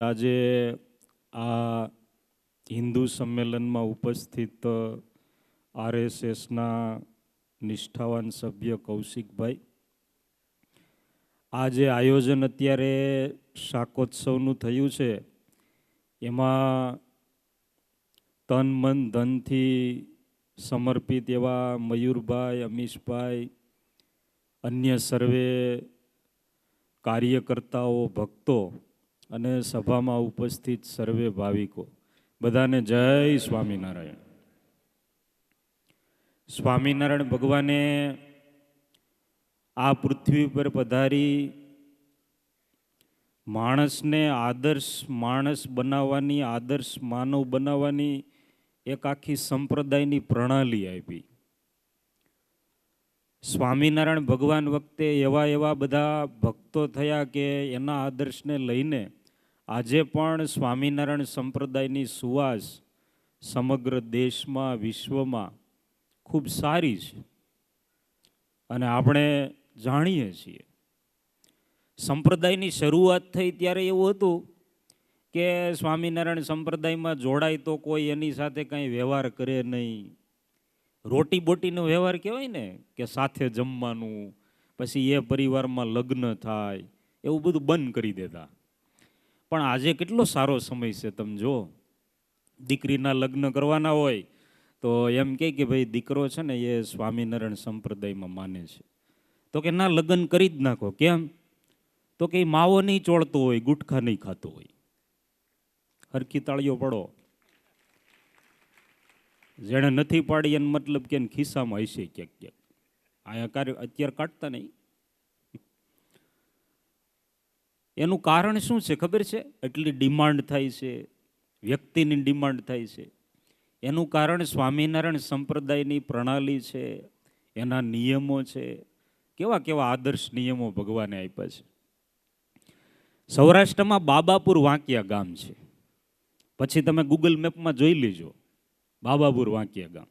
આજે આ હિન્દુ સંમેલનમાં ઉપસ્થિત આરએસએસના નિષ્ઠાવાન સભ્ય કૌશિકભાઈ, આ જે આયોજન અત્યારે શાકોત્સવનું થયું છે એમાં તન મન ધનથી સમર્પિત એવા મયુરભાઈ, અમીશભાઈ, અન્ય સર્વે કાર્યકર્તાઓ, ભક્તો અને સભામાં ઉપસ્થિત સર્વે ભાવિકો, બધાને જય સ્વામિનારાયણ. સ્વામિનારાયણ ભગવાને આ પૃથ્વી પર પધારી માણસને આદર્શ માણસ બનાવવાની, આદર્શ માનવ બનાવવાની એક આખી સંપ્રદાયની પ્રણાલી આપી. સ્વામિનારાયણ ભગવાન વખતે એવા બધા ભક્તો થયા કે એના આદર્શને લઈને આજે પણ સ્વામિનારાયણ સંપ્રદાયની સુવાસ સમગ્ર દેશમાં, વિશ્વમાં ખૂબ સારી છે. અને આપણે જાણીએ છીએ સંપ્રદાયની શરૂઆત થઈ ત્યારે એવું હતું કે સ્વામિનારાયણ સંપ્રદાયમાં જોડાય તો કોઈ એની સાથે કંઈ વ્યવહાર કરે નહીં. રોટી બોટીનો વ્યવહાર કહેવાય ને, કે સાથે જમવાનું, પછી એ પરિવારમાં લગ્ન થાય, એવું બધું બંધ કરી દેતા. પણ આજે કેટલો સારો સમય છે, તમે જો. દીકરીના લગ્ન કરવાના હોય તો એમ કે ભાઈ દીકરો છે ને એ સ્વામિનારાયણ સંપ્રદાયમાં માને છે, તો કે ના, લગ્ન કરી જ નાખો. કેમ? તો કે માવો નહીં ચોળતો હોય, ગુટખા નહીં ખાતો હોય. હરખી તાળીઓ પડો. જેણે નથી પાડી એનો મતલબ કે ખિસ્સામાં હશે ક્યાંક ક્યાંક. અહીંયા અત્યારે કાઢતા નહીં. એનું કારણ શું છે ખબર છે? એટલી ડિમાન્ડ થાય છે, વ્યક્તિની ડિમાન્ડ થાય છે. એનું કારણ સ્વામિનારાયણ સંપ્રદાયની પ્રણાલી છે, એના નિયમો છે. કેવા કેવા આદર્શ નિયમો ભગવાને આપ્યા છે. સૌરાષ્ટ્રમાં બાબાપુર વાંકિયા ગામ છે. પછી તમે ગૂગલ મેપમાં જોઈ લેજો, બાબાપુર વાંકિયા ગામ.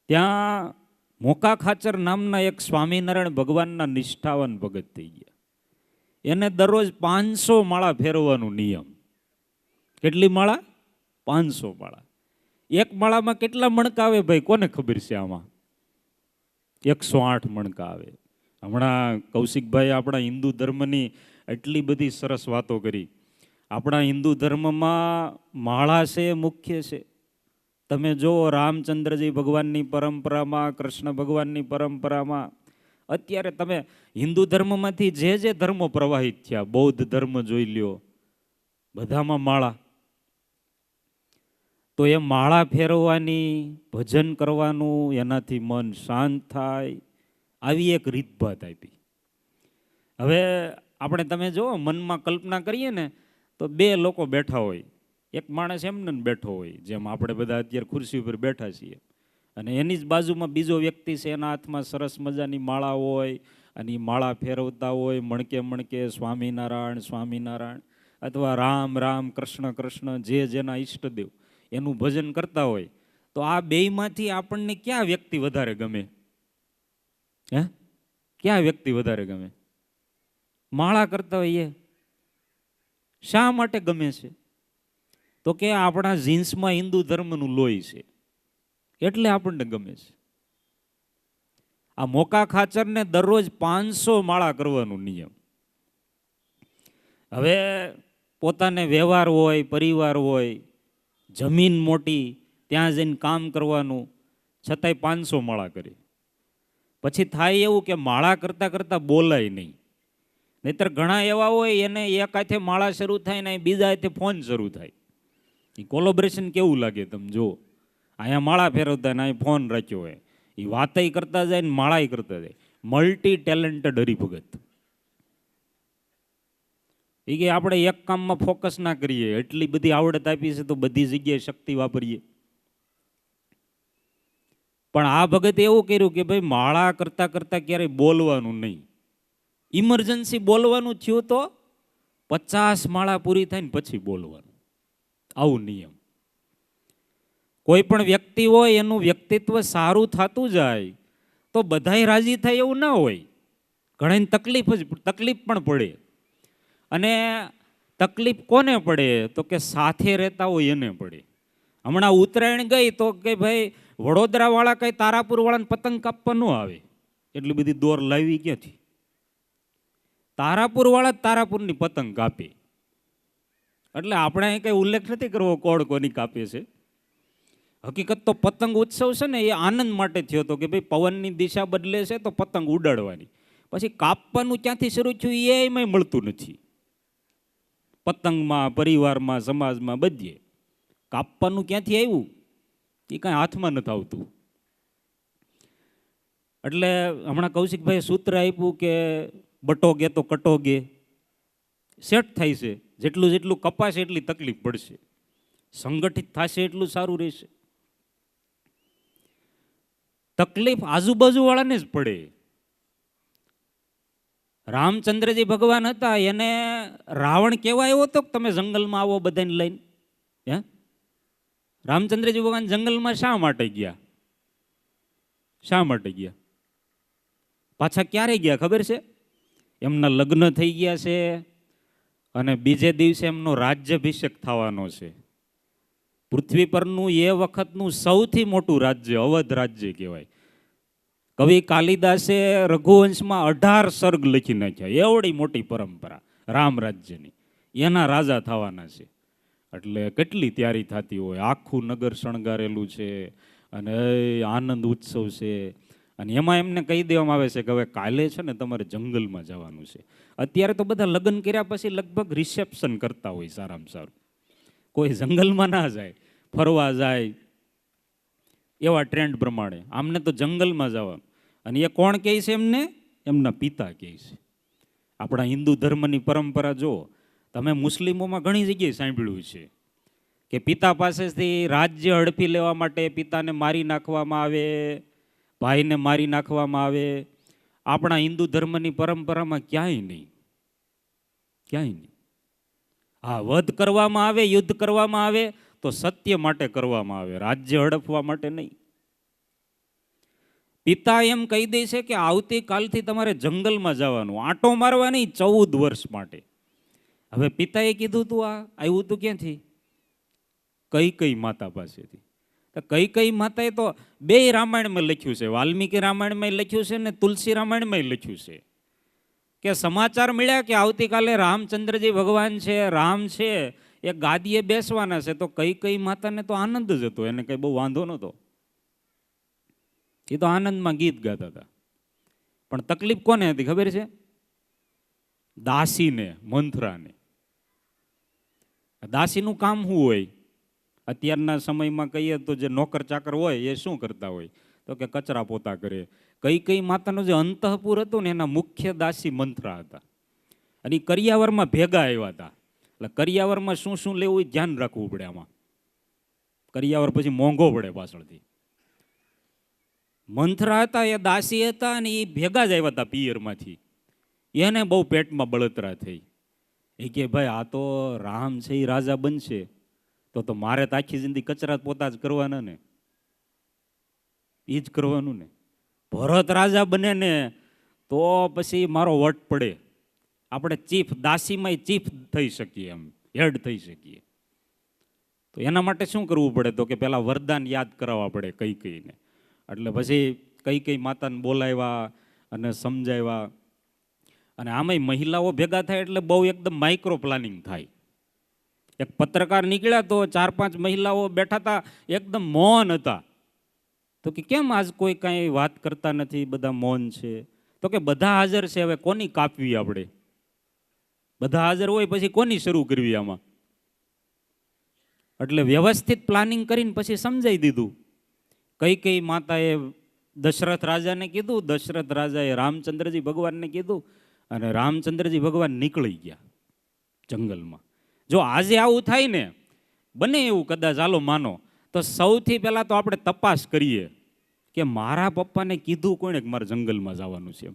ત્યાં મોકા ખાચર નામના એક સ્વામિનારાયણ ભગવાનના નિષ્ઠાવાન ભગત થઈ ગયા. એને દરરોજ 500 માળા ફેરવવાનું નિયમ. કેટલી માળા? 500 માળા. એક માળામાં કેટલા મણકા આવે ભાઈ, કોને ખબર છે? આમાં 108 મણકા આવે. હમણાં કૌશિકભાઈ આપણા હિન્દુ ધર્મની એટલી બધી સરસ વાતો કરી. આપણા હિન્દુ ધર્મમાં માળા છે મુખ્ય છે. તમે જુઓ રામચંદ્રજી ભગવાનની પરંપરામાં, કૃષ્ણ ભગવાનની પરંપરામાં, અત્યારે તમે હિન્દુ ધર્મમાંથી જે ધર્મો પ્રવાહિત થયા, બૌદ્ધ ધર્મ જોઈ લ્યો, બધામાં માળા. તો એ માળા ફેરવવાની, ભજન કરવાનું, એનાથી મન શાંત થાય, આવી એક રીતભાત આપી. હવે આપણે તમે જુઓ, મનમાં કલ્પના કરીએ ને તો 2 લોકો બેઠા હોય. એક માણસ એમને બેઠો હોય, જેમ આપણે બધા અત્યારે ખુરશી ઉપર બેઠા છીએ, અને એની જ બાજુમાં બીજો વ્યક્તિ છે, એના હાથમાં સરસ મજાની માળા હોય અને એ માળા ફેરવતા હોય, મણકે મણકે સ્વામિનારાયણ સ્વામિનારાયણ, અથવા રામ રામ, કૃષ્ણ કૃષ્ણ, જેના ઈષ્ટદેવ એનું ભજન કરતા હોય. તો આ બેયમાંથી આપણને ક્યાં વ્યક્તિ વધારે ગમે? હે? ક્યાં વ્યક્તિ વધારે ગમે? માળા કરતા હોય એ. શા માટે ગમે છે? તો કે આપણા જીન્સમાં હિન્દુ ધર્મનું લોહી છે, એટલે આપણને ગમે છે. આ મોકા ખાચરને દરરોજ 500 માળા કરવાનું નિયમ. હવે પોતાને વ્યવહાર હોય, પરિવાર હોય, જમીન મોટી, ત્યાં જઈને કામ કરવાનું, છતાંય 500 માળા કરી. પછી થાય એવું કે માળા કરતાં કરતાં બોલાય નહીં. નહીતર ઘણા એવા હોય, એને એક હાથે માળા શરૂ થાય ને બીજા હાથે ફોન શરૂ થાય. એ કોલોબરેશન કેવું લાગે તમે જુઓ. અહીંયા માળા ફેરવતા ને અહીં ફોન રાખ્યો હોય, એ વાતય કરતા જાય ને માળાય કરતા જાય. મલ્ટી ટેલેન્ટેડ હરિભગત. એ કે આપણે એક કામમાં ફોકસ ના કરીએ, એટલી બધી આવડત આપી છે તો બધી જગ્યાએ શક્તિ વાપરીએ. પણ આ ભગત એવું કર્યું કે ભાઈ માળા કરતા કરતા ક્યારેય બોલવાનું નહીં. ઇમરજન્સી બોલવાનું થયું તો 50 માળા પૂરી થાય ને પછી બોલવાનું. આવું નિયમ. કોઈ પણ વ્યક્તિ હોય એનું વ્યક્તિત્વ સારું થતું જાય તો બધાય રાજી થાય એવું ના હોય. ઘણાને તકલીફ પણ પડે. અને તકલીફ કોને પડે તો કે સાથે રહેતા હોય એને પડે. હમણાં ઉત્તરાયણ ગઈ તો કે ભાઈ વડોદરાવાળા કંઈ તારાપુરવાળાને પતંગ કાપવા ન આવે, એટલી બધી દોર લાવી ક્યાંથી? તારાપુરવાળા જ તારાપુરની પતંગ કાપે. એટલે આપણે અહીં કંઈ ઉલ્લેખ નથી કરવો કોણ કોની કાપે છે. હકીકત તો પતંગ ઉત્સવ છે ને એ આનંદ માટે થયો હતો કે ભાઈ પવનની દિશા બદલે છે તો પતંગ ઉડાડવાની. પછી કાપવાનું ક્યાંથી શરૂ થયું એ એમાંય મળતું નથી. પતંગમાં, પરિવારમાં, સમાજમાં, બધે કાપવાનું ક્યાંથી આવ્યું એ કાંઈ હાથમાં નથી આવતું. એટલે હમણાં કૌશિકભાઈએ સૂત્ર આપ્યું કે બટોગે તો કટોગે. સેટ થાય છે, જેટલું જેટલું કપાશે એટલી તકલીફ પડશે, સંગઠિત થશે એટલું સારું રહેશે. તકલીફ આજુબાજુવાળાને જ પડે. રામચંદ્રજી ભગવાન હતા, એને રાવણ કેવા આવ્યો હતો કે તમે જંગલમાં આવો બધાને લઈને? હે, રામચંદ્રજી ભગવાન જંગલમાં શા માટે ગયા? શા માટે ગયા? પાછા ક્યારે ગયા ખબર છે? એમના લગ્ન થઈ ગયા છે અને બીજે દિવસે એમનો રાજ્યાભિષેક થવાનો છે. પૃથ્વી પરનું એ વખતનું સૌથી મોટું રાજ્ય અવધ રાજ્ય કહેવાય. કવિ કાલિદાસે રઘુવંશમાં 18 સર્ગ લખી નાખ્યા. એવડી મોટી પરંપરા રામ રાજ્યની, એના રાજા થવાના છે. એટલે કેટલી તૈયારી થતી હોય, આખું નગર શણગારેલું છે અને આનંદ ઉત્સવ છે. અને એમાં એમને કહી દેવામાં આવે છે કે હવે કાલે છે ને તમારે જંગલમાં જવાનું છે. અત્યારે તો બધા લગ્ન કર્યા પછી લગભગ રિસેપ્શન કરતા હોય સારામાં સારું. કોઈ જંગલમાં ના જાય, ફરવા જાય એવા ટ્રેન્ડ પ્રમાણે. આમને તો જંગલમાં જવાનું. અને એ કોણ કહે છે એમને? એમના પિતા કહે છે. આપણા હિન્દુ ધર્મની પરંપરા જો તમે મુસ્લિમોમાં ઘણી જગ્યાએ સાંભળ્યું છે કે પિતા પાસેથી રાજ્ય હડપી લેવા માટે પિતાને મારી નાખવામાં આવે, ભાઈને મારી નાખવામાં આવે. આપણા હિન્દુ ધર્મની પરંપરામાં ક્યાંય નહીં, ક્યાંય નહીં. હા, વધ કરવામાં આવે, યુદ્ધ કરવામાં આવે તો સત્ય માટે કરવામાં આવે, રાજ્ય હડપવા માટે નહીં. પિતા એમ કહી દે છે કે આવતીકાલથી તમારે જંગલમાં જવાનું, આંટો મારવા નહીં, 14 વર્ષ માટે. હવે પિતાએ કીધું તું આ આવ્યું તું ક્યાંથી? કઈ માતા પાસેથી. કઈ માતાએ તો 2 રામાયણમાં લખ્યું છે, વાલ્મીકી રામાયણમાં લખ્યું છે ને તુલસી રામાયણમાં લખ્યું છે કે સમાચાર મળ્યા કે આવતીકાલે રામચંદ્રજી ભગવાન છે, રામ છે, એ ગાદીએ બેસવાના છે. તો કઈ માતાને તો આનંદ જ હતો, એને કઈ બહુ વાંધો નહોતો. એ તો આનંદમાં ગીત ગાતા હતા. પણ તકલીફ કોને હતી ખબર છે? દાસીને, મંથરાને. દાસીનું કામ શું હોય? અત્યારના સમયમાં કહીએ તો જે નોકર ચાકર હોય એ શું કરતા હોય તો કે કચરા પોતા કરે. કઈ માતાનો જે અંતઃપુર હતું ને એના મુખ્ય દાસી મંથરા હતા. અને એ કરિયાવરમાં ભેગા આવ્યા હતા. એટલે કરિયાવરમાં શું શું લેવું એ ધ્યાન રાખવું પડે. આમાં કરિયાવર પછી મોંઘો પડે પાછળથી. મંથરા હતા, એ દાસી હતા અને એ ભેગા જ આવ્યા હતા પિયરમાંથી. એને બહુ પેટમાં બળતરા થઈ. એ કે ભાઈ આ તો રામ છે એ રાજા બનશે તો મારે તો આખી જિંદગી કચરા પોતા જ કરવાના ને, એ જ કરવાનું ને. ભરત રાજા બને ને તો પછી મારો વટ પડે. આપણે ચીફ, દાસીમાં ચીફ થઈ શકીએ, એમ હેડ થઈ શકીએ. તો એના માટે શું કરવું પડે તો કે પહેલાં વરદાન યાદ કરાવવા પડે કઈને. એટલે પછી કઈ માતાને બોલાવ્યા અને સમજાવ્યા. અને આમાંય મહિલાઓ ભેગા થાય એટલે બહુ એકદમ માઇક્રો પ્લાનિંગ થાય. એક પત્રકાર નીકળ્યા તો 4-5 મહિલાઓ બેઠા હતા, એકદમ મૌન હતા. તો કે કેમ આજ કોઈ કાંઈ વાત કરતા નથી, બધા મૌન છે? તો કે બધા હાજર છે, હવે કોની કાપવી આપણે? બધા હાજર હોય પછી કોની શરૂ કરવી આમાં? એટલે વ્યવસ્થિત પ્લાનિંગ કરીને પછી સમજાઈ દીધું. કઈ માતાએ દશરથ રાજાને કીધું, દશરથ રાજાએ રામચંદ્રજી ભગવાનને કીધું અને રામચંદ્રજી ભગવાન નીકળી ગયા જંગલમાં. જો આજે આવું થાય ને, બને એવું કદાચ, ચાલો માનો, તો સૌથી પહેલાં તો આપણે તપાસ કરીએ કે મારા પપ્પાને કીધું કોણે કે મારે જંગલમાં જવાનું છે.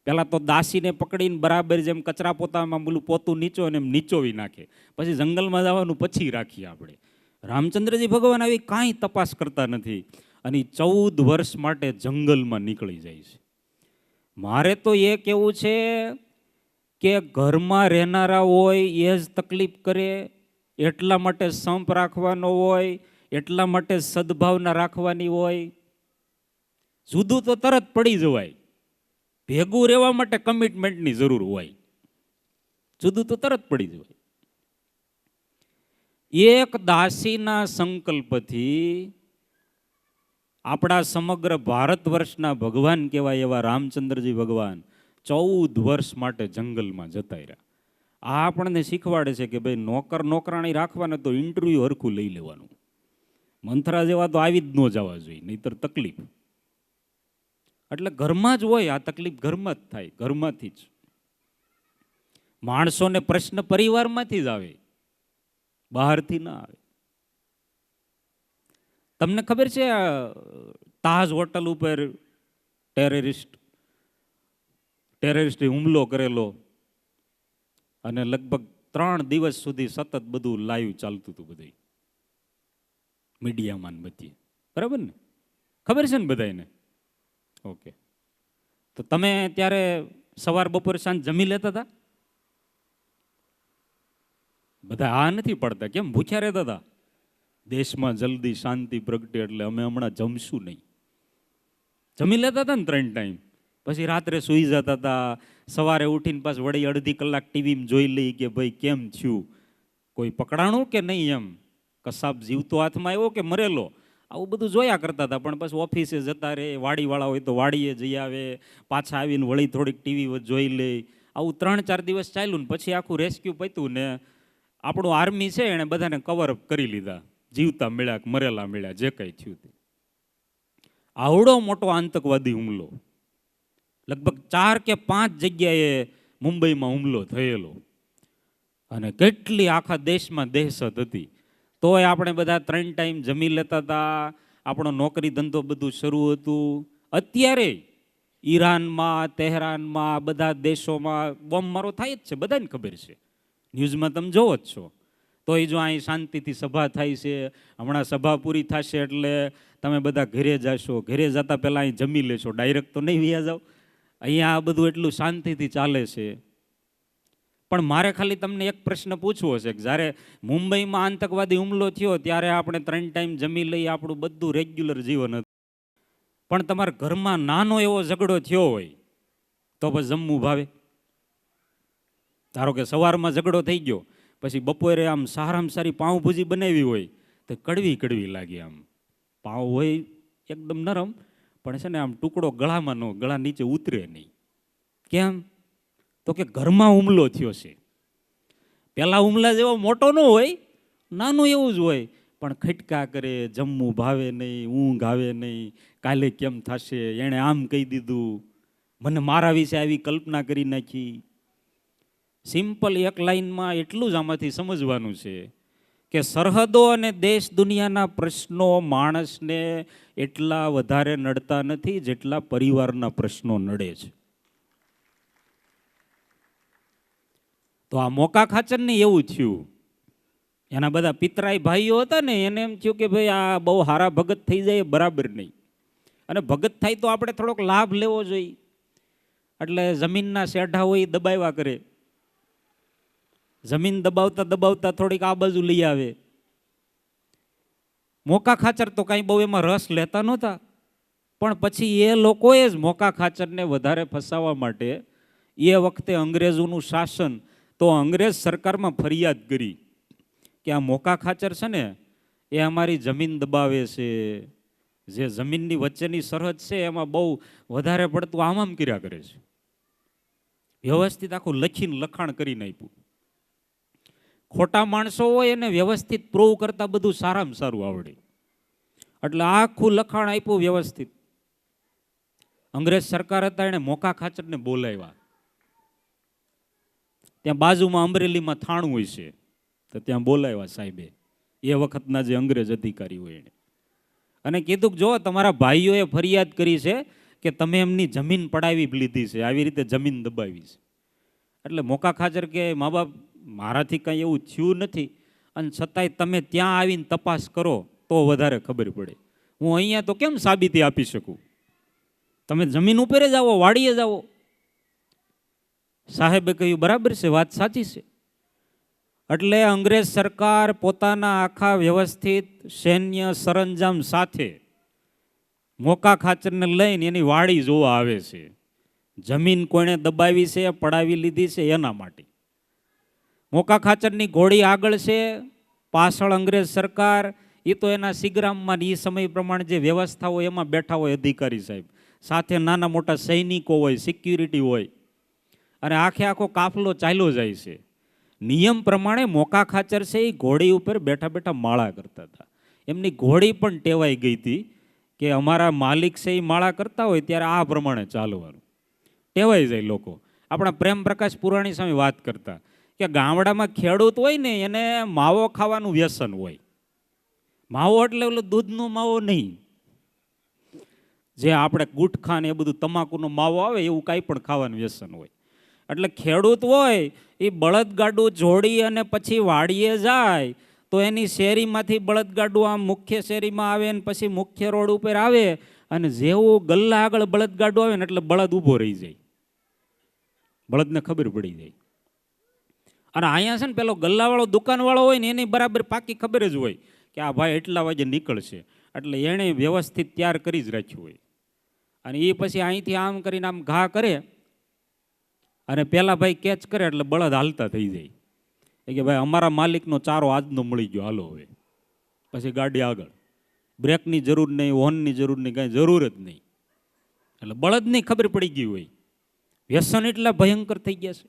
પહેલાં તો દાસીને પકડીને બરાબર જેમ કચરા પોતામાં બોલું પોતું નીચો અને એમ નીચોવી નાખે, પછી જંગલમાં જવાનું પછી રાખીએ આપણે. રામચંદ્રજી ભગવાન આવી કાંઈ તપાસ કરતા નથી અને 14 વર્ષ માટે જંગલમાં નીકળી જાય છે. મારે તો એ કહેવું છે કે ઘરમાં રહેનારા હોય એ જ તકલીફ કરે, એટલા માટે સંપ રાખવાનો હોય, એટલા માટે સદભાવના રાખવાની હોય. જુદું તો તરત પડી જવાય, ભેગું રહેવા માટે કમિટમેન્ટની જરૂર હોય. જુદું તો તરત પડી જવાય. એક દાસીના સંકલ્પથી આપણા સમગ્ર ભારત વર્ષના ભગવાન કહેવાય એવા રામચંદ્રજી ભગવાન 14 વર્ષ માટે જંગલમાં જતા રહ્યા. આ આપણને શીખવાડે છે કે ભાઈ નોકર નોકરાણી રાખવાને તો ઇન્ટરવ્યૂ હરખું લઈ લેવાનું. મંથરા જેવા તો આવી જ ન જવા જોઈએ, નહીતર તકલીફ. એટલે ઘરમાં જ હોય, આ તકલીફ ઘરમાં જ થાય, ઘરમાંથી જ. માણસોને પ્રશ્ન પરિવારમાંથી જ આવે, બહારથી ના આવે. તમને ખબર છે તાજ હોટલ ઉપર ટેરરિસ્ટે હુમલો કરેલો અને લગભગ 3 દિવસ સુધી સતત બધું લાઈવ ચાલતું હતું, બધું મીડિયામાં બધી, બરાબર ને? ખબર છે ને બધાને? ઓકે. તો તમે ત્યારે સવાર બપોર સાંજ જમી લેતા હતા? બધા આ નથી પડતા, કેમ ભૂખ્યા રહેતા હતા? દેશમાં જલ્દી શાંતિ પ્રગટે એટલે અમે હમણાં જમશું નહીં. જમી લેતા હતા ને 3 ટાઈમ, પછી રાત્રે સૂઈ જતા હતા. સવારે ઉઠીને પાછું વળી અડધી કલાક ટીવીમાં જોઈ લઈ કે ભાઈ કેમ થયું, કોઈ પકડાણું કે નહીં, એમ કસાબ જીવતો હાથમાં આવ્યો કે મરેલો, આવું બધું જોયા કરતા હતા. પણ પછી ઓફિસે જતા રહે, વાડીવાળા હોય તો વાડીએ જઈ આવે, પાછા આવીને વળી થોડીક ટીવી જોઈ લે. આવું 3-4 દિવસ ચાલ્યું ને પછી આખું રેસ્ક્યુ પત્યું ને આપણું આર્મી છે એણે બધાને કવર અપ કરી લીધા, જીવતા મળ્યા કે મરેલા મળ્યા, જે કંઈ થયું તે. આવડો મોટો આતંકવાદી હુમલો, લગભગ 4 કે 5 જગ્યાએ મુંબઈમાં હુમલો થયેલો, અને કેટલી આખા દેશમાં દહેશત હતી. તોય આપણે બધા 3 ટાઈમ જમી લેતા હતા, આપણો નોકરી ધંધો બધું શરૂ હતું. અત્યારે ઈરાનમાં, તેહરાનમાં, બધા દેશોમાં બોમ્બમારો થાય જ છે, બધાને ખબર છે, ન્યૂઝમાં તમે જોવો જ છો. તોય જો અહીં શાંતિથી સભા થાય છે. હમણાં સભા પૂરી થશે એટલે તમે બધા ઘરે જશો, ઘરે જતા પહેલાં અહીં જમી લેશો, ડાયરેક્ટ તો નહીં વ્યા જાઓ. અહીંયા આ બધું એટલું શાંતિથી ચાલે છે. પણ મારે ખાલી તમને એક પ્રશ્ન પૂછવો છે કે જ્યારે મુંબઈમાં આતંકવાદી હુમલો થયો ત્યારે આપણે 3 ટાઈમ જમી લઈ, આપણું બધું રેગ્યુલર જીવન હતું. પણ તમારા ઘરમાં નાનો એવો ઝઘડો થયો હોય તો પછી જમવું ભાવે? ધારો કે સવારમાં ઝઘડો થઈ ગયો, પછી બપોરે આમ સારામાં સારી પાઉંભાજી બનાવી હોય તો કડવી કડવી લાગે. આમ પાઉં હોય એકદમ નરમ, પણ છે ને આમ ટુકડો ગળામાં નો, ગળા નીચે ઉતરે નહીં. કેમ? તો કે ઘરમાં હુમલો થયો છે. પહેલા હુમલા જેવો મોટો ન હોય, નાનું એવું જ હોય, પણ ખટકા કરે, જમવું ભાવે નહીં, ઊંઘ આવે નહીં, કાલે કેમ થશે, એણે આમ કહી દીધું, મને મારા વિશે આવી કલ્પના કરી નાખી. સિમ્પલ એક લાઈનમાં એટલું જ આમાંથી સમજવાનું છે કે સરહદો અને દેશ દુનિયાના પ્રશ્નો માણસને એટલા વધારે નડતા નથી જેટલા પરિવારના પ્રશ્નો નડે છે. તો આ મોકા ખાચરને એવું થયું, એના બધા પિતરાઈ ભાઈઓ હતા ને, એને એમ થયું કે ભાઈ આ બહુ હારા ભગત થઈ જાય બરાબર નહીં, અને ભગત થાય તો આપણે થોડોક લાભ લેવો જોઈએ. એટલે જમીનના શેઢા હોય દબાવ્યા કરે, જમીન દબાવતા દબાવતા થોડીક આ બાજુ લઈ આવે. મોકા ખાચર તો કાંઈ બહુ એમાં રસ લેતા નહોતા, પણ પછી એ લોકોએ જ મોકા ખાચરને વધારે ફસાવવા માટે એ વખતે અંગ્રેજોનું શાસન, તો અંગ્રેજ સરકારમાં ફરિયાદ કરી કે આ મોકા ખાચર છે ને એ અમારી જમીન દબાવે છે, જે જમીનની વચ્ચેની સરહદ છે એમાં બહુ વધારે પડતું આમ કર્યા કરે છે. વ્યવસ્થિત આખું લખીને લખાણ કરીને આપ્યું. ખોટા માણસો હોય એને વ્યવસ્થિત પ્રૂવ કરતા બધું સારામાં સારું આવડે, એટલે આખું લખાણ આપ્યું વ્યવસ્થિત. અંગ્રેજ સરકાર હતા એને મોકા ખાચરને બોલાવ્યા. ત્યાં બાજુમાં અમરેલીમાં થાણું હોય છે, તો ત્યાં બોલાવ્યા સાહેબે, એ વખતના જે અંગ્રેજ અધિકારી હોય એને, અને કીધું કે જો તમારા ભાઈઓએ ફરિયાદ કરી છે કે તમે એમની જમીન પડાવી લીધી છે, આવી રીતે જમીન દબાવી છે. એટલે મોકા ખાચર કે મા બાપ મારાથી કંઈ એવું થયું નથી, અને છતાંય તમે ત્યાં આવીને તપાસ કરો તો વધારે ખબર પડે. હું અહીંયા તો કેમ સાબિતી આપી શકું? તમે જમીન ઉપર જ આવો, વાડીએ જ આવો. સાહેબે કહ્યું બરાબર છે, વાત સાચી છે. એટલે અંગ્રેજ સરકાર પોતાના આખા વ્યવસ્થિત સૈન્ય સરંજામ સાથે મોકા ખાચરને લઈને એની વાડી જોવા આવે છે. જમીન કોણે દબાવી છે, પડાવી લીધી છે એના માટે. મોકા ખાચરની ઘોડી આગળ છે, પાછળ અંગ્રેજ સરકાર. એ તો એના સિગ્રામમાં એ સમય પ્રમાણે જે વ્યવસ્થા હોય એમાં બેઠા હોય અધિકારી સાહેબ, સાથે નાના મોટા સૈનિકો હોય, સિક્યુરિટી હોય, અને આખો કાફલો ચાલ્યો જાય છે. નિયમ પ્રમાણે મોકા ખાચર છે એ ઘોડી ઉપર બેઠા બેઠા માળા કરતા હતા. એમની ઘોડી પણ ટેવાઈ ગઈ હતી કે અમારા માલિક છે એ માળા કરતા હોય ત્યારે આ પ્રમાણે ચાલવાનું. ટેવાઈ જાય લોકો. આપણા પ્રેમ પ્રકાશ પુરાણી સામે વાત કરતા કે ગામડામાં ખેડૂત હોય ને એને માવો ખાવાનું વ્યસન હોય. માવો એટલે ઓલો દૂધનો માવો નહીં, જે આપણે ગુટખા ને એ બધું તમાકુનો માવો આવે એવું કાંઈ પણ ખાવાનું વ્યસન હોય. એટલે ખેડૂત હોય એ બળદગાડું જોડી અને પછી વાડીએ જાય તો એની શેરીમાંથી બળદગાડું આમ મુખ્ય શેરીમાં આવે ને પછી મુખ્ય રોડ ઉપર આવે, અને જેવું ગલ્લા આગળ બળદગાડું આવે ને એટલે બળદ ઊભો રહી જાય. બળદને ખબર પડી જાય. અને અહીંયા છે ને પેલો ગલ્લાવાળો દુકાનવાળો હોય ને એની બરાબર પાકી ખબર જ હોય કે આ ભાઈ એટલા વાગે નીકળશે, એટલે એણે વ્યવસ્થિત તૈયાર કરી જ રાખ્યું હોય. અને એ પછી અહીંથી આમ કરીને આમ ઘા કરે અને પેલા ભાઈ કેચ કરે એટલે બળદ હાલતા થઈ જાય કે ભાઈ અમારા માલિકનો ચારો આજનો મળી ગયો, હાલો હવે. પછી ગાડી આગળ, બ્રેકની જરૂર નહીં, હોર્નની જરૂર નહીં, કાંઈ જરૂર જ નહીં. એટલે બળદની ખબર પડી ગઈ હોય. વ્યસન એટલા ભયંકર થઈ ગયા છે.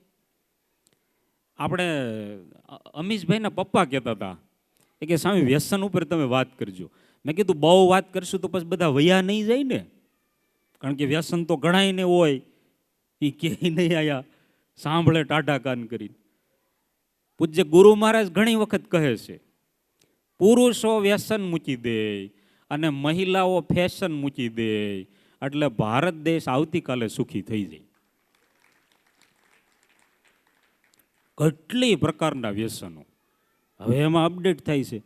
આપણે અમીશભાઈના પપ્પા કહેતા હતા કે સ્વામી વ્યસન ઉપર તમે વાત કરજો. મેં કીધું બહુ વાત કરશું તો પછી બધા વયા નહીં જાય ને, કારણ કે વ્યસન તો ઘણાયને હોય, એ કે નહીં આયા સાંભળે ટાઢા કાન કરીને. પૂજ્ય ગુરુ મહારાજ ઘણી વખત કહે છે પુરુષો વ્યસન મૂકી દે અને મહિલાઓ ફેશન મૂકી દે એટલે ભારત દેશ આવતીકાલે સુખી થઈ જાય. કેટલી પ્રકારના વ્યસનો હવે એમાં અપડેટ થાય છે.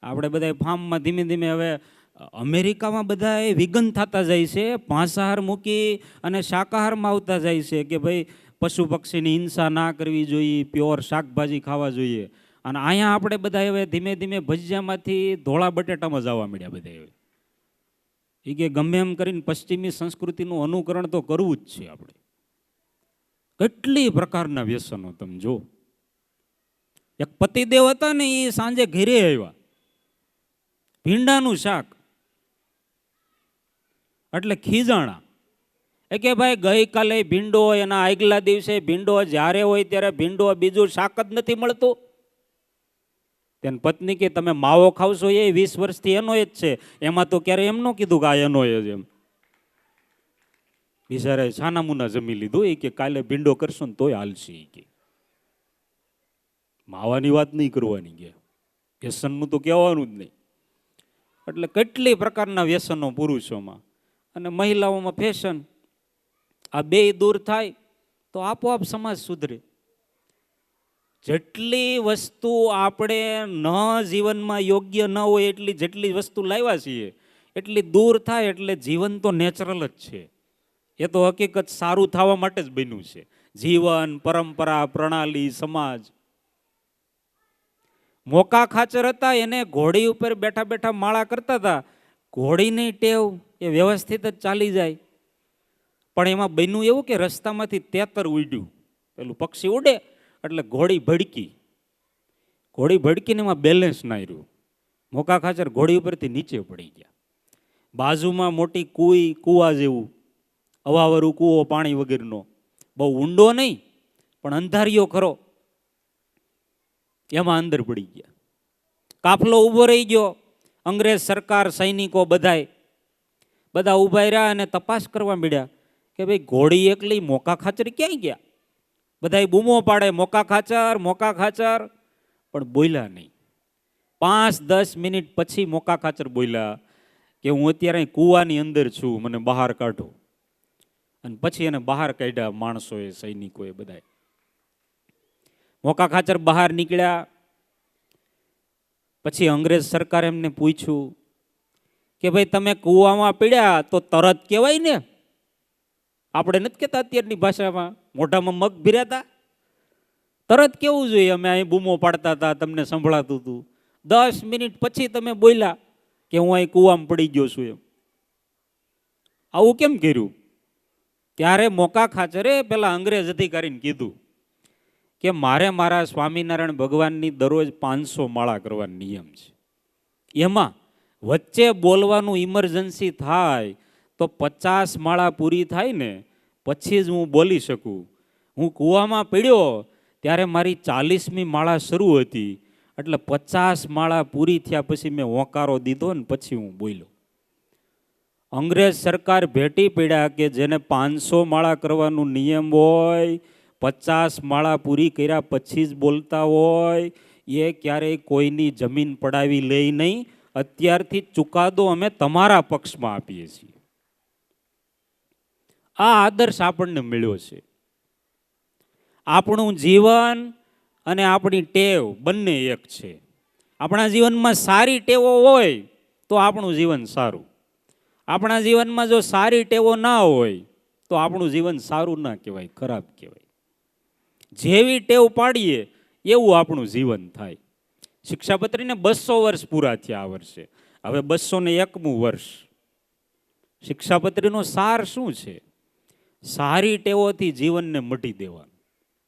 આપણે બધા ફાર્મમાં ધીમે ધીમે હવે અમેરિકામાં બધા વિગન થતા જાય છે, માંસાહાર મૂકી અને શાકાહારમાં આવતા જાય છે કે ભાઈ પશુ પક્ષીની હિંસા ના કરવી જોઈએ, પ્યોર શાકભાજી ખાવા જોઈએ. અને અહીંયા આપણે બધા હવે ધીમે ધીમે ભજીયામાંથી ધોળા બટેટામાં જવા મળ્યા બધા. હવે એ કે ગમે એમ કરીને પશ્ચિમી સંસ્કૃતિનું અનુકરણ તો કરવું જ છે આપણે. કેટલી પ્રકારના વ્યસનો તમે જો. એક પતિદેવ હતા ને એ સાંજે ઘરે આવ્યા, ભીંડાનું શાક, એટલે ખીજાણા કે ભાઈ ગઈકાલે ભીંડો, એના આગલા દિવસે ભીંડો, જ્યારે હોય ત્યારે ભીંડો, બીજું શાક જ નથી મળતું. તેની પત્ની કે તમે માવો ખાવશો એ 20 વર્ષથી એનો જ છે, એમાં તો ક્યારે એમ ન કીધું કે આ એનો જ એમ. બિચારે છાના મુના જમી લીધું. એ કે કાલે ભીંડો કરશો ને તોય હાલશે. કે માવાની વાત નહીં કરવાની, કે વ્યસનનું તો કહેવાનું જ નહીં. એટલે કેટલી પ્રકારના વ્યસનો પુરુષોમાં અને મહિલાઓમાં ફેશન. આ બે દૂર થાય તો આપોઆપ સમાજ સુધરે. જેટલી વસ્તુ આપણે ન જીવનમાં યોગ્ય ન હોય એટલી જેટલી વસ્તુ લાવ્યા છીએ એટલી દૂર થાય એટલે જીવન તો નેચરલ જ છે. એ તો હકીકત સારું થવા માટે જ બન્યું છે. જીવન, પરંપરા, પ્રણાલી, સમાજ. મોકા ખાચર હતા, એને ઘોડી ઉપર બેઠા બેઠા માળા કરતા હતા. ઘોડીની ટેવ એ વ્યવસ્થિત જ ચાલી જાય, પણ એમાં બન્યું એવું કે રસ્તામાંથી તેતર ઉડ્યું. પેલું પક્ષી ઉડે એટલે ઘોડી ભડકી. ઘોડી ભડકીને એમાં બેલેન્સ ના રહ્યું. મોકા ખાચર ઘોડી ઉપરથી નીચે પડી ગયા. બાજુમાં મોટી કુવા જેવું અવાવરું કૂવો, પાણી વગરનો, બહુ ઊંડો નહીં પણ અંધારિયો ખરો, એમાં અંદર પડી ગયા. કાફલો ઊભો રહી ગયો. અંગ્રેજ સરકાર, સૈનિકો બધા ઊભા રહ્યા અને તપાસ કરવા મળ્યા કે ભાઈ ઘોડી એકલી, મોકા ખાચર ક્યાંય ગયા. બધા બૂમો પાડે મોકા ખાચર, મોકા ખાચર, પણ બોલ્યા નહીં. 5-10 મિનિટ પછી મોકા ખાચર બોલ્યા કે હું અત્યારે કૂવાની અંદર છું, મને બહાર કાઢો. અને પછી એને બહાર કાઢ્યા માણસોએ, સૈનિકોએ બધા. મોકા ખાચર બહાર નીકળ્યા. પછી અંગ્રેજ સરકારે એમને પૂછ્યું કે ભાઈ તમે કૂવામાં પીડ્યા તો તરત કહેવાય ને, આપણે નથી કહેતા અત્યારની ભાષામાં મોઢામાં મગ ભીર્યાતા, તરત કેવું જોઈએ અમે અહીં બૂમો પાડતા હતા, તમને સંભળાતું હતું. 10 મિનિટ પછી તમે બોલ્યા કે હું અહીં કૂવામાં પડી ગયો છું એમ. આવું કેમ કર્યું? ત્યારે મોકા ખાચરે પેલા અંગ્રેજ અધિકારીને કીધું કે મારે મારા સ્વામિનારાયણ ભગવાનની દરરોજ 500 માળા કરવાનો નિયમ છે. એમાં વચ્ચે બોલવાનું ઇમરજન્સી થાય તો 50 માળા પૂરી થાય ને પછી જ હું બોલી શકું. હું કૂવામાં પડ્યો ત્યારે મારી 40મી માળા શરૂ હતી, એટલે 50 માળા પૂરી થયા પછી મેં હોંકારો દીધો ને પછી હું બોલ્યો. અંગ્રેજ સરકાર ભેટી પડ્યા કે જેને 500 માળા કરવાનું નિયમ હોય, 50 માળા પૂરી કર્યા પછી જ બોલતા હોય, એ ક્યારેય કોઈની જમીન પડાવી લે નહીં. અત્યારથી ચુકાદો અમે તમારા પક્ષમાં આપીએ છીએ. આ આદર્શ આપણને મળ્યો છે. આપણું જીવન અને આપણી ટેવ બંને એક છે. આપણા જીવનમાં સારી ટેવો હોય તો આપણું જીવન સારું. આપણા જીવનમાં જો સારી ટેવો ના હોય તો આપણું જીવન સારું ના કહેવાય, ખરાબ કહેવાય. જેવી ટેવ પાડીએ એવું આપણું જીવન થાય. શિક્ષાપત્રીને 200 વર્ષ પૂરા થયા આ વર્ષે. હવે 201મું વર્ષ. શિક્ષાપત્રીનો સાર શું છે? સારી ટેવોથી જીવનને મઢી દેવાનું,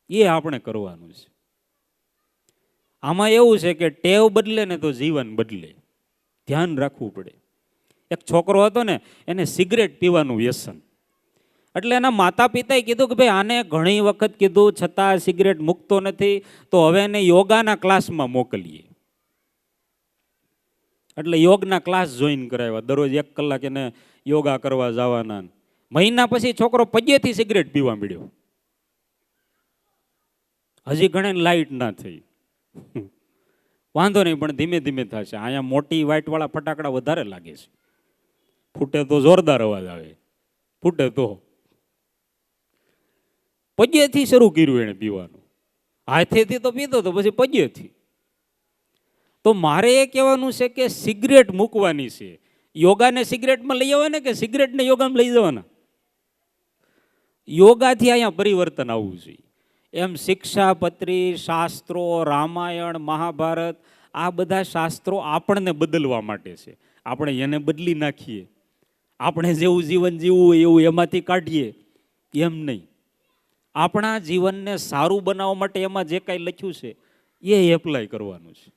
એ આપણે કરવાનું છે. આમાં એવું છે કે ટેવ બદલે ને તો જીવન બદલે. ધ્યાન રાખવું પડે. એક છોકરો હતો ને, એને સિગરેટ પીવાનું વ્યસન. એટલે એના માતા પિતાએ કીધું કે ભાઈ આને ઘણી વખત કીધું છતાં સિગરેટ મૂકતો નથી, તો હવે એને યોગાના ક્લાસમાં મોકલીએ. એટલે યોગના ક્લાસ જોઈન કરાવ્યા. દરરોજ 1 કલાક એને યોગા કરવા જવાના. મહિના પછી છોકરો પજેથી સિગરેટ પીવા મળ્યો. હજી ઘણે લાઈટ ના થઈ. વાંધો નહીં, પણ ધીમે ધીમે થશે. અહીંયા મોટી વાઇટવાળા ફટાકડા વધારે લાગે છે. ફૂટે તો જોરદાર અવાજ આવે, ફૂટે તો. પજેથી શરૂ કર્યું એને પીવાનું. હાથેથી તો પીતો તો પછી પજેથી. તો મારે એ કહેવાનું છે કે સિગરેટ મૂકવાની છે. યોગાને સિગરેટમાં લઈ આવવાના કે સિગરેટને યોગામાં લઈ જવાના? યોગાથી અહીંયા પરિવર્તન આવવું જોઈએ. એમ શિક્ષાપત્રી, શાસ્ત્રો, રામાયણ, મહાભારત, આ બધા શાસ્ત્રો આપણને બદલવા માટે છે. આપણે એને બદલી નાખીએ, આપણે જેવું જીવન જીવવું એવું એમાંથી કાઢીએ, એમ નહીં. આપણા જીવનને સારું બનાવવા માટે એમાં જે કાંઈ લખ્યું છે એ એપ્લાય કરવાનું છે.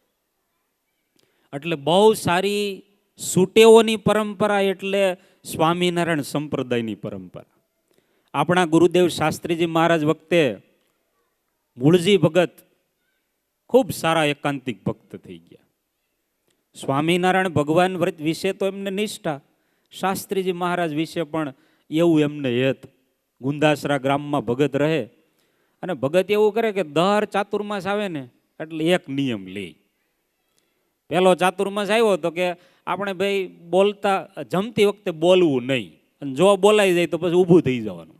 એટલે બહુ સારી સુટેવોની પરંપરા એટલે સ્વામિનારાયણ સંપ્રદાયની પરંપરા. આપણા ગુરુદેવ શાસ્ત્રીજી મહારાજ વખતે મૂળજી ભગત ખૂબ સારા એકાંતિક ભક્ત થઈ ગયા. સ્વામિનારાયણ ભગવાન વિશે તો એમને નિષ્ઠા, શાસ્ત્રીજી મહારાજ વિશે પણ એવું એમને હેત. ગુંદાસરા ગ્રામમાં ભગત રહે અને ભગત એવું કરે કે દર ચાતુર્માસ આવે ને એટલે એક નિયમ લે. પહેલો ચાતુર્માસ આવ્યો તો કે આપણે ભાઈ બોલતા જમતી વખતે બોલવું નહીં, અને જો બોલાઈ જાય તો પછી ઊભું થઈ જવાનું.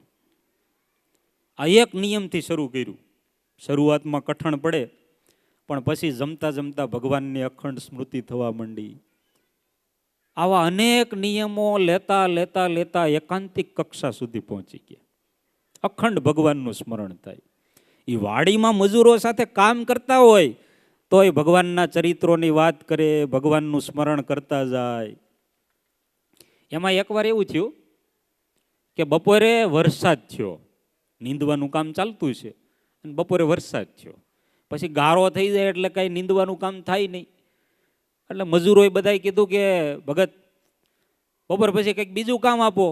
આ એક નિયમથી શરૂ કર્યું. શરૂઆતમાં કઠણ પડે, પણ પછી જમતા જમતા ભગવાનની અખંડ સ્મૃતિ થવા માંડી. આવા અનેક નિયમો લેતા લેતા લેતા એકાંતિક કક્ષા સુધી પહોંચી ગયા. અખંડ ભગવાનનું સ્મરણ થાય. એ વાડીમાં મજૂરો સાથે કામ કરતા હોય તો એ ભગવાનના ચરિત્રોની વાત કરે, ભગવાનનું સ્મરણ કરતા જાય. એમાં એકવાર એવું થયું કે બપોરે વરસાદ થયો, નીંદવાનું કામ ચાલતું છે અને બપોરે વરસાદ થયો. પછી ગારો થઈ જાય એટલે કાંઈ નીંદવાનું કામ થાય નહીં. એટલે મજૂરોએ બધાએ કીધું કે ભગત બપોર પછી કંઈક બીજું કામ આપો,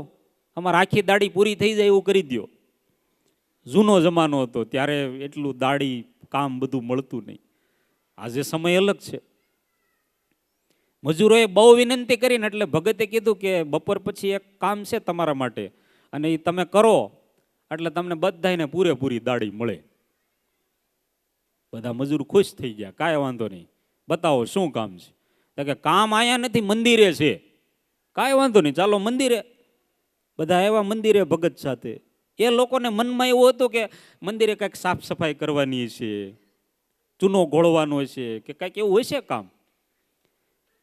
અમારે આખી દાડી પૂરી થઈ જાય એવું કરી દો. જૂનો જમાનો હતો ત્યારે એટલું દાડી કામ બધું મળતું નહીં. આજે સમય અલગ છે. મજૂરોએ બહુ વિનંતી કરીને એટલે ભગતે કીધું કે બપોર પછી એક કામ છે તમારા માટે, અને એ તમે કરો એટલે તમને બધાને પૂરેપૂરી દાડી મળે. બધા મજૂર ખુશ થઈ ગયા, કાંઈ વાંધો નહીં, બતાવો શું કામ છે. તો કે કામ આયા નથી, મંદિરે છે. કાંઈ વાંધો નહીં, ચાલો મંદિરે. બધા આવ્યા મંદિરે ભગત સાથે. એ લોકોને મનમાં એવું હતું કે મંદિરે કંઈક સાફ સફાઈ કરવાની છે, ચૂનો ગોળવાનો છે કે કંઈક એવું હશે કામ.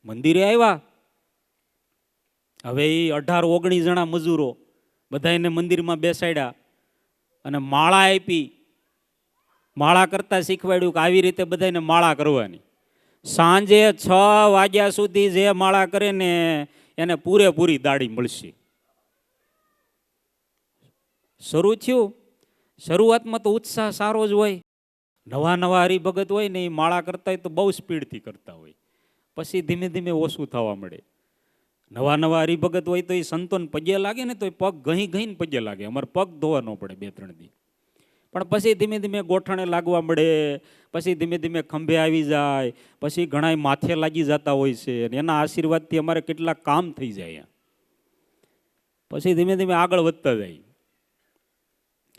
મંદિરે આવ્યા. હવે એ 18-19 જણા મજૂરો બધાને મંદિરમાં બેસાડ્યા અને માળા આપી. માળા કરતા શીખવાડ્યું કે આવી રીતે બધાને માળા કરવાની. સાંજે 6 વાગ્યા સુધી જે માળા કરે ને એને પૂરેપૂરી દાઢી મળશે. શરૂ થયું. શરૂઆતમાં તો ઉત્સાહ સારો જ હોય. નવા નવા હરિભગત હોય ને એ માળા કરતા હોય તો બહુ સ્પીડથી કરતા હોય. પછી ધીમે ધીમે ઓછું થવા મળે. નવા નવા હરિભગત હોય તો એ સંતોને પગે લાગે ને તો એ પગ ઘહી ઘહીને પગે લાગે. અમારે પગ ધોવા ન પડે 2-3 દી. પણ પછી ધીમે ધીમે ગોઠણે લાગવા મળે. પછી ધીમે ધીમે ખંભે આવી જાય. પછી ઘણા માથે લાગી જતા હોય છે અને એના આશીર્વાદથી અમારે કેટલા કામ થઈ જાય. પછી ધીમે ધીમે આગળ વધતા જાય.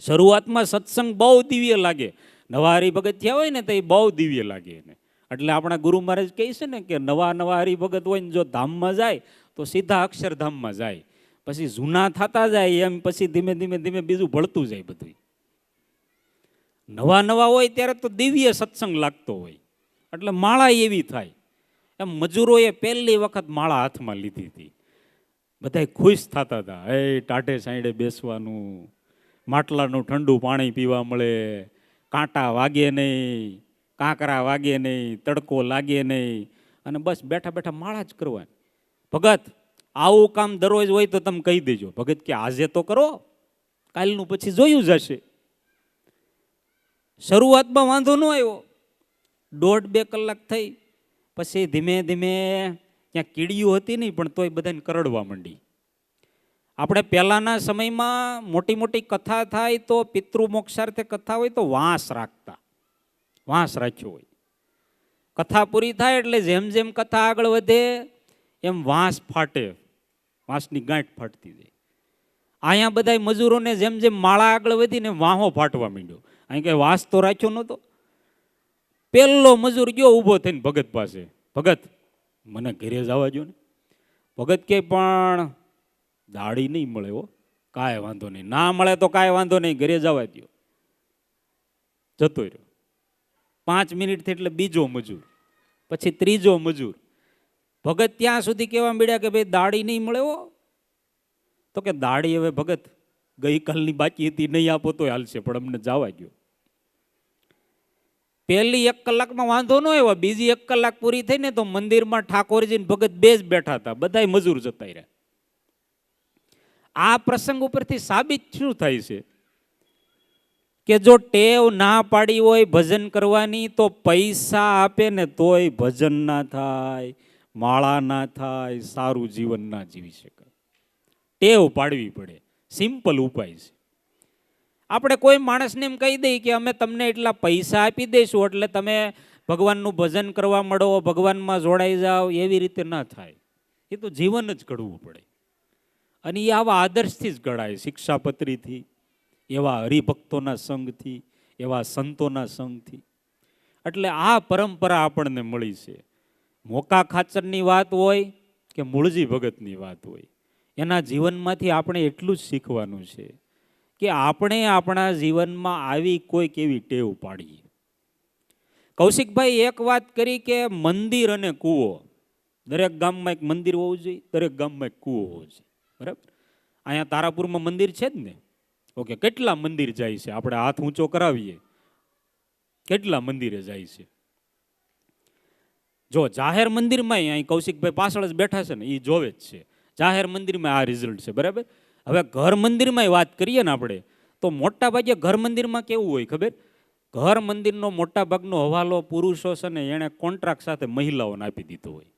શરૂઆતમાં સત્સંગ બહુ દિવ્ય લાગે. નવા હરિભગત થયા હોય ને તો એ બહુ દિવ્ય લાગે એને. એટલે આપણા ગુરુ મહારાજ કહે છે ને કે નવા નવા હરિભગત હોય ને જો ધામમાં જાય તો સીધા અક્ષરધામમાં જાય. પછી જૂના થતા જાય એમ પછી ધીમે ધીમે ધીમે બીજું ભળતું જાય બધું. નવા નવા હોય ત્યારે તો દિવ્ય સત્સંગ લાગતો હોય. એટલે માળા એવી થાય. એમ મજૂરોએ પહેલી વખત માળા હાથમાં લીધી હતી. બધા ખુશ થતા હતા. ટાઢે સાંઈડે બેસવાનું, માટલાનું ઠંડુ પાણી પીવા મળે, કાંટા વાગે નહીં, કાંકરા વાગે નહીં, તડકો લાગે નહીં, અને બસ બેઠા બેઠા માળા જ કરવાની. ભગત આવું કામ દરરોજ હોય તો તમે કહી દેજો. ભગત કે આજે તો કરો, કાલનું પછી જોયું જશે. શરૂઆતમાં વાંધો ન આવ્યો. 1.5-2 કલાક થઈ. પછી ધીમે ધીમે ત્યાં કીડીયું હતી નહીં પણ તોય બધાને કરડવા માંડી. આપણે પહેલાંના સમયમાં મોટી મોટી કથા થાય તો પિતૃ મોક્ષાર્થે કથા હોય તો વાંસ રાખતા. વાંસ રાખ્યો હોય. કથા પૂરી થાય એટલે જેમ જેમ કથા આગળ વધે એમ વાંસ ફાટે. વાંસની ગાંઠ ફાટતી જાય. અહીંયા બધા મજૂરોને જેમ જેમ માળા આગળ વધીને વાહો ફાટવા માંડ્યો. અહીં કંઈ વાંસ તો રાખ્યો નહોતો. પહેલો મજૂર ગયો ઊભો થઈને ભગત પાસે. ભગત મને ઘરે જવા જો ને. ભગત કે પણ દાઢી નહીં મળે હો. કાંઈ વાંધો નહીં, ના મળે તો કાંઈ વાંધો નહીં, ઘરે જવા દો. જતો રહ્યો. 5 મિનિટથી એટલે બીજો મજૂર, પછી ત્રીજો મજૂર. ભગત ત્યાં સુધી કહેવા મળ્યા કે ભાઈ દાઢી નહીં મળે હો. તો કે દાઢી હવે ભગત ગઈકાલની બાકી હતી, નહીં આપો તો હાલશે, પણ અમને જવા દો. પહેલી 1 કલાકમાં વાંધો ન આવ્યો. બીજી 1 કલાક પૂરી થઈ ને તો મંદિરમાં ઠાકોરજી ને ભગત બે જ બેઠા હતા. બધાય મજૂર જતા રહ્યા. આ પ્રસંગ ઉપરથી સાબિત શું થાય છે કે જો ટેવ ના પાડી હોય ભજન કરવાની તો પૈસા આપે ને તોય ભજન ના થાય, માળા ના થાય, સારું જીવન ના જીવી શકાય. ટેવ પાડવી પડે. સિમ્પલ ઉપાય છે. આપણે કોઈ માણસને એમ કહી દઈએ કે અમે તમને એટલા પૈસા આપી દઈશું એટલે તમે ભગવાનનું ભજન કરવા માંડો, ભગવાનમાં જોડાઈ જાઓ, એવી રીતે ના થાય. એ તો જીવન જ ઘડવું પડે. અને એ આવા આદર્શથી જ ઘડાય. શિક્ષાપત્રીથી, એવા હરિભક્તોના સંઘથી, એવા સંતોના સંઘથી. એટલે આ પરંપરા આપણને મળી છે. મોકા ખાચરની વાત હોય કે મૂળજી ભગતની વાત હોય, એના જીવનમાંથી આપણે એટલું જ શીખવાનું છે કે આપણે આપણા જીવનમાં આવી કોઈક એવી ટેવ પાડીએ. કૌશિકભાઈ એક વાત કરી કે મંદિર અને કૂવો. દરેક ગામમાં એક મંદિર હોવું જોઈએ, દરેક ગામમાં એક કૂવો હોવો જોઈએ. બરાબર. અહીંયા તારાપુરમાં મંદિર છે જ ને. ઓકે, કેટલા મંદિર જાય છે? આપણે હાથ ઊંચો કરાવીએ, કેટલા મંદિરે જાય છે? જો જાહેર મંદિરમાં અહીં કૌશિકભાઈ પાછળ જ બેઠા છે ને, એ જોવે જ છે. જાહેર મંદિરમાં આ રિઝલ્ટ છે. બરાબર. હવે ઘર મંદિરમાં વાત કરીએ ને આપણે, તો મોટા ભાગે ઘર મંદિરમાં કેવું હોય ખબર? ઘર મંદિરનો મોટા ભાગનો હવાલો પુરુષો છે ને એણે કોન્ટ્રાક્ટ સાથે મહિલાઓને આપી દીધો હોય.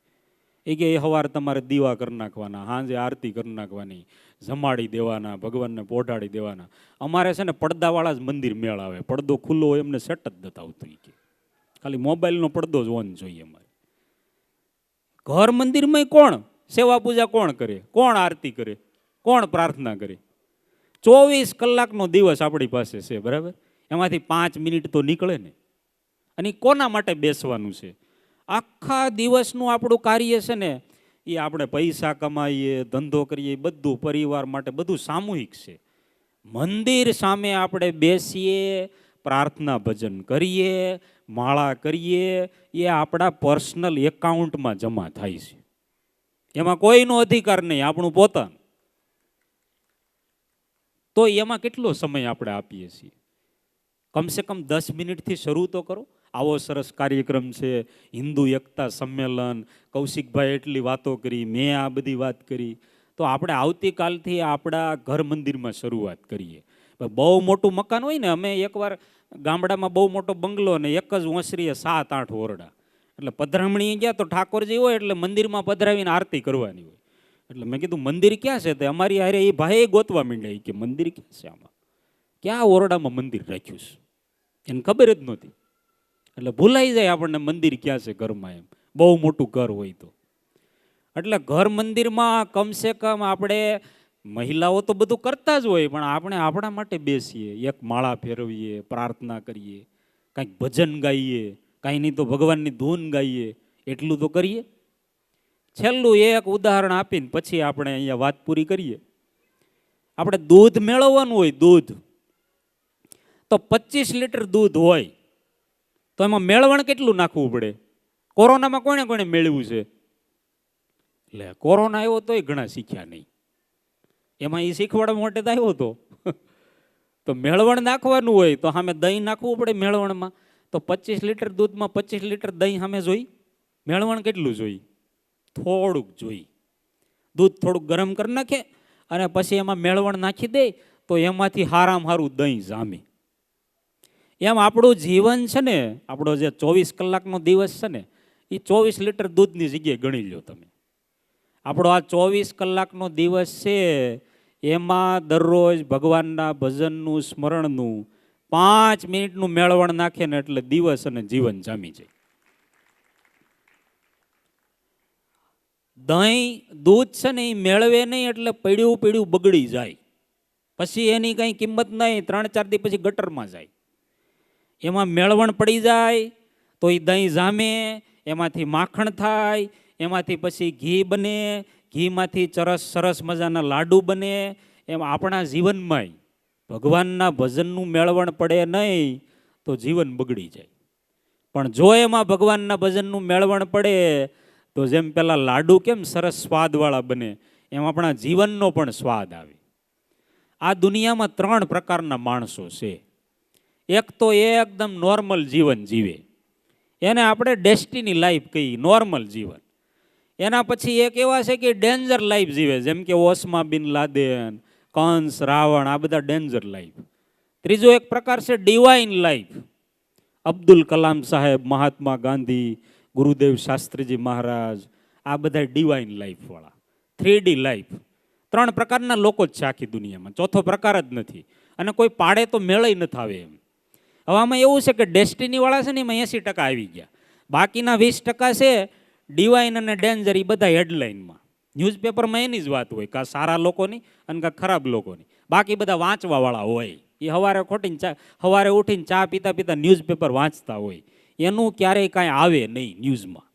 એ કે સવારે તમારે દીવા કરી નાખવાના, સાંજે આરતી કરી નાખવાની, જમાડી દેવાના, ભગવાનને પોઢાડી દેવાના. અમારે છે ને પડદાવાળા જ મંદિર મેળ આવે. પડદો ખુલ્લો હોય એમને સેટ જ નથી આવતું. કે ખાલી મોબાઈલનો પડદો જ ઓન જોઈએ અમારે. ઘર મંદિરમાં કોણ સેવા પૂજા કોણ કરે? કોણ આરતી કરે? કોણ પ્રાર્થના કરે? 24 કલાકનો દિવસ આપણી પાસે છે. બરાબર. એમાંથી 5 મિનિટ તો નીકળે ને. અને કોના માટે બેસવાનું છે? આખા દિવસનું આપણું કાર્ય છે ને એ આપણે પૈસા કમાઈએ, ધંધો કરીએ, બધું પરિવાર માટે બધું સામૂહિક છે. મંદિર સામે આપણે બેસીએ, પ્રાર્થના ભજન કરીએ, માળા કરીએ, એ આપણા પર્સનલ એકાઉન્ટમાં જમા થાય છે. એમાં કોઈનો અધિકાર નહીં, આપણું પોતાનું. તો એમાં કેટલો સમય આપણે આપીએ છીએ? કમસે કમ 10 મિનિટથી શરૂ તો કરો. આવો સરસ કાર્યક્રમ છે, હિન્દુ એકતા સંમેલન, કૌશિકભાઈ એટલી વાતો કરી, મેં આ બધી વાત કરી, તો આપણે આવતીકાલથી આપણા ઘર મંદિરમાં શરૂઆત કરીએ. બહુ મોટું મકાન હોય ને, અમે એકવાર ગામડામાં બહુ મોટો બંગલો ને એક જ ઓસરીએ 7-8 ઓરડા, એટલે પધરામણી ગયા તો ઠાકોરજી હોય એટલે મંદિરમાં પધરાવીને આરતી કરવાની હોય. એટલે મેં કીધું મંદિર ક્યાં છે? તે અમારી હારે એ ભાઈ ગોતવા માંડ્યા કે મંદિર ક્યાં છે, આમાં ક્યાં ઓરડામાં મંદિર રાખ્યું છે, એને ખબર જ નહોતી. એટલે ભૂલાઈ જાય આપણને મંદિર ક્યાં છે ઘરમાં, એમ બહુ મોટું ઘર હોય તો. એટલે ઘર મંદિરમાં કમસે કમ આપણે મહિલાઓ તો બધું કરતા જ હોય, પણ આપણે આપણા માટે બેસીએ, એક માળા ફેરવીએ, પ્રાર્થના કરીએ, કાંઈક ભજન ગાઈએ, કાંઈ નહીં તો ભગવાનની ધૂન ગાઈએ, એટલું તો કરીએ. છેલ્લું એક ઉદાહરણ આપીને પછી આપણે અહીંયા વાત પૂરી કરીએ. આપણે દૂધ મેળવવાનું હોય, દૂધ તો 25 લીટર દૂધ હોય તો એમાં મેળવણ કેટલું નાખવું પડે? કોરોનામાં કોણે કોણે મેળવ્યું છે? એટલે કોરોના આવ્યો તોય ઘણા શીખ્યા નહીં, એમાં એ શીખવાડવા માટે તો આવ્યો હતો. તો મેળવણ નાખવાનું હોય તો સામે દહીં નાખવું પડે મેળવણમાં. તો 25 લીટર દૂધમાં 25 લીટર દહીં સામે જોઈ. મેળવણ કેટલું જોઈ? થોડુંક જોઈ. દૂધ થોડુંક ગરમ કરી નાખે અને પછી એમાં મેળવણ નાખી દે તો એમાંથી હારામાં હારું દહીં જામે. એમ આપણું જીવન છે ને, આપણો જે 24 કલાકનો દિવસ છે ને, એ 24 લીટર દૂધની જગ્યાએ ગણી લો તમે. આપણો આ 24 કલાકનો દિવસ છે, એમાં દરરોજ ભગવાનના ભજનનું સ્મરણનું 5 મિનિટનું મેળવણ નાખે ને એટલે દિવસ અને જીવન જામી જાય. દહીં દૂધ છે ને એ મેળવે નહીં એટલે પડ્યું બગડી જાય, પછી એની કંઈ કિંમત નહીં, 3-4 દી પછી ગટરમાં જાય. એમાં મેળવણ પડી જાય તો એ દહીં જામે, એમાંથી માખણ થાય, એમાંથી પછી ઘી બને, ઘીમાંથી સરસ મજાના લાડુ બને. એમ આપણા જીવનમાંય ભગવાનના ભજનનું મેળવણ પડે નહીં તો જીવન બગડી જાય. પણ જો એમાં ભગવાનના ભજનનું મેળવણ પડે તો જેમ પેલા લાડુ કેમ સરસ સ્વાદવાળા બને, એમ આપણા જીવનનો પણ સ્વાદ આવે. આ દુનિયામાં 3 પ્રકારના માણસો છે. એક તો એકદમ નોર્મલ જીવન જીવે, એને આપણે ડેસ્ટિની લાઈફ કહીએ, નોર્મલ જીવન. એના પછી એક એવા છે કે ડેન્જર લાઈફ જીવે, જેમ કે ઓસ્મા બિન લાદેન, કંસ, રાવણ, આ બધા ડેન્જર લાઈફ. ત્રીજો એક પ્રકાર છે ડિવાઇન લાઈફ. અબ્દુલ કલામ સાહેબ, મહાત્મા ગાંધી, ગુરુદેવ શાસ્ત્રીજી મહારાજ, આ બધા ડિવાઇન લાઈફવાળા. 3D life. 3 પ્રકારના લોકો જ છે આખી દુનિયામાં, ચોથો પ્રકાર જ નથી. અને કોઈ પાડે તો મેળય નથી આવે એમ. હવે આમાં એવું છે કે ડેસ્ટિનીવાળા છે ને એમાં 80% આવી ગયા, બાકીના 20% છે ડિવાઇન અને ડેન્જર, એ બધા હેડલાઇનમાં ન્યૂઝપેપરમાં એની જ વાત હોય, કાં સારા લોકોની અને કાં ખરાબ લોકોની. બાકી બધા વાંચવાવાળા હોય, એ સવારે ઉઠીને ચા પીતા પીતા ન્યૂઝપેપર વાંચતા હોય, એનું ક્યારેય કાંઈ આવે નહીં ન્યૂઝમાં.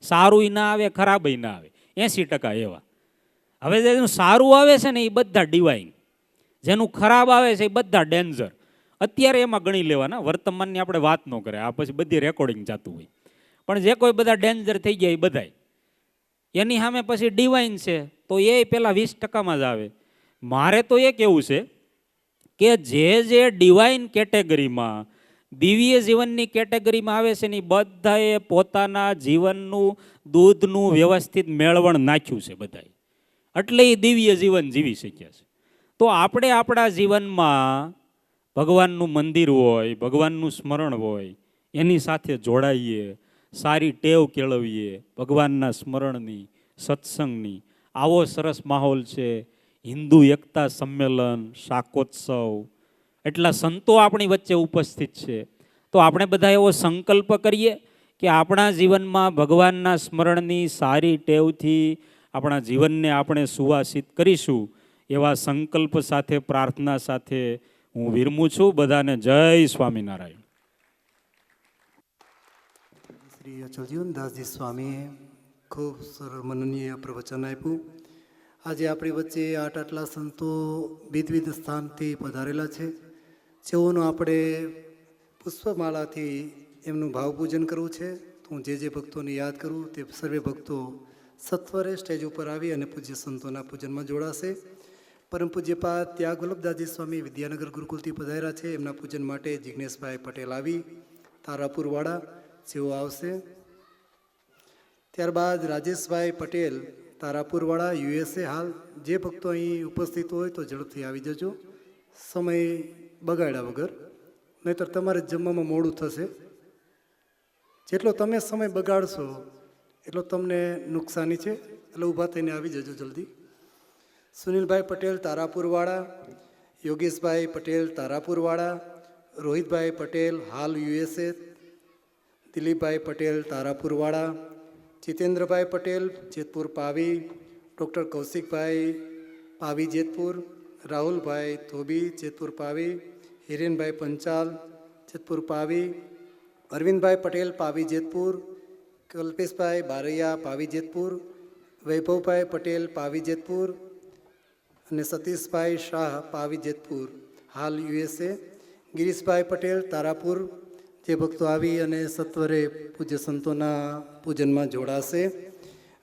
સારું ના આવે, ખરાબય ના આવે, 80% એવા. હવે જેનું સારું આવે છે ને એ બધા ડિવાઇન, જેનું ખરાબ આવે છે એ બધા ડેન્જર. અત્યારે એમાં ગણી લેવાના, વર્તમાનની આપણે વાત ન કરે, આ પછી બધી રેકોર્ડિંગ જતું હોય. પણ જે કોઈ બધા ડેન્જર થઈ ગયા એ બધાય એની સામે પછી ડિવાઇન છે તો એ પેલા 20%માં જ આવે. મારે તો એ કેવું છે કે જે ડિવાઇન કેટેગરીમાં, દિવ્ય જીવનની કેટેગરીમાં આવે છે ને એ બધાએ પોતાના જીવનનું દૂધનું વ્યવસ્થિત મેળવણ નાખ્યું છે બધાએ, એટલે એ દિવ્ય જીવન જીવી શક્યા છે. તો આપણે આપણા જીવનમાં ભગવાનનું મંદિર હોય, ભગવાનનું સ્મરણ હોય, એની સાથે જોડાઈએ, સારી ટેવ કેળવીએ ભગવાનના સ્મરણની, સત્સંગની. આવો સરસ માહોલ છે, હિન્દુ એકતા સંમેલન, શાકોત્સવ, એટલા સંતો આપણી વચ્ચે ઉપસ્થિત છે. તો આપણે બધા એવો સંકલ્પ કરીએ કે આપણા જીવનમાં ભગવાનના સ્મરણની સારી ટેવથી આપણા જીવનને આપણે સુવાસિત કરીશું. એવા સંકલ્પ સાથે, પ્રાર્થના સાથે હું વિરમું છું. બધાને જય સ્વામિનારાયણ. શ્રી અચલજીવનદાસજી સ્વામીએ ખૂબ મનનીય પ્રવચન આપ્યું. આજે આપણી વચ્ચે આટલા સંતો વિવિધ સ્થાનથી પધારેલા છે, જેઓનું આપણે પુષ્પમાળાથી એમનું ભાવપૂજન કરવું છે. તો હું જે ભક્તોને યાદ કરું તે સર્વે ભક્તો સત્વરે સ્ટેજ ઉપર આવી અને પૂજ્ય સંતોના પૂજનમાં જોડાશે. પરમ પૂજ્યપાદ ત્યાગ વલ્લભદાસજી સ્વામી વિદ્યાનગર ગુરુકુલથી પધાર્યા છે. એમના પૂજન માટે જિજ્ઞેશભાઈ પટેલ આવી તારાપુરવાળા જેઓ આવશે. ત્યારબાદ રાજેશભાઈ પટેલ તારાપુરવાળા યુએસએ. હાલ જે ભક્તો અહીં ઉપસ્થિત હોય તો ઝડપથી આવી જજો, સમય બગાડ્યા વગર, નહીંતર તમારે જમવામાં મોડું થશે. જેટલો તમે સમય બગાડશો એટલો તમને નુકસાની છે, એટલે ઊભા થઈને આવી જજો જલ્દી. સુનિલભાઈ પટેલ તારાપુરવાળા, યોગેશભાઈ પટેલ તારાપુરવાળા, રોહિતભાઈ પટેલ હાલ યુએસએ, દિલીપભાઈ પટેલ તારાપુરવાળા, જીતેન્દ્રભાઈ પટેલ જેતપુર પાવી, ડૉક્ટર કૌશિકભાઈ પાવી જેતપુર, રાહુલભાઈ ધોબી જેતપુર પાવી, હિરેનભાઈ પંચાલ જેતપુર પાવી, અરવિંદભાઈ પટેલ પાવી જેતપુર, કલ્પેશભાઈ બારૈયા પાવી જેતપુર, વૈભવભાઈ પટેલ પાવી જેતપુર અને સતીશભાઈ શાહ પાવી જેતપુર હાલ યુએસએ, ગિરીશભાઈ પટેલ તારાપુર. જે ભક્તો આવી અને સત્વરે પૂજ્ય સંતોના પૂજનમાં જોડાશે.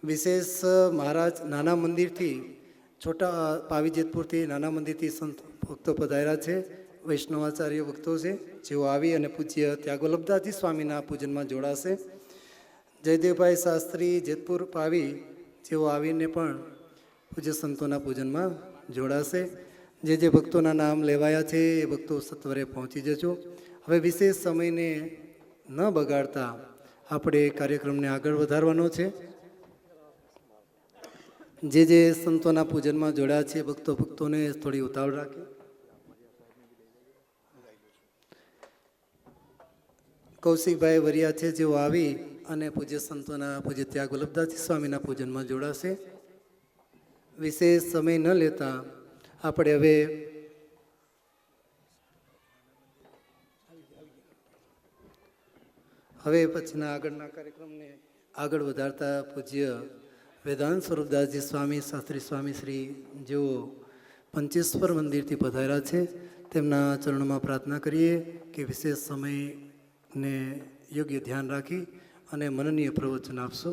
વિશેષ મહારાજ નાના મંદિરથી છોટા પાવી જેતપુરથી નાના મંદિરથી સંત ભક્તો પધાર્યા છે, વૈષ્ણવાચાર્ય ભક્તો છે, જેઓ આવી અને પૂજ્ય ત્યાગ વલ્લભદાસજી સ્વામીના પૂજનમાં જોડાશે. જયદેવભાઈ શાસ્ત્રી જેતપુર પાવી, જેઓ આવીને પણ પૂજ્ય સંતોના પૂજનમાં જોડાશે. જે ભક્તોના નામ લેવાયા છે એ ભક્તો સત્વરે પહોંચી જજો. હવે વિશેષ સમયને ન બગાડતા આપણે કાર્યક્રમને આગળ વધારવાનો છે. જે સંતોના પૂજનમાં જોડાયા છે ભક્તોને થોડી ઉતાવળ રાખી. કૌશિકભાઈ વરિયા છે, જેઓ આવી અને પૂજ્ય સંતોના પૂજ્ય ત્યાગ વલ્લભદાસજી સ્વામીના પૂજનમાં જોડાશે. વિશેષ સમય ન લેતા આપણે હવે પછીના આગળના કાર્યક્રમને આગળ વધારતા પૂજ્ય વેદાંત સ્વરૂપદાસજી સ્વામી શાસ્ત્રી સ્વામી શ્રી, જેઓ પંચેશ્વર મંદિરથી પધાર્યા છે, તેમના ચરણોમાં પ્રાર્થના કરીએ કે વિશેષ સમયને યોગ્ય ધ્યાન રાખી અને મનનીય પ્રવચન આપશો.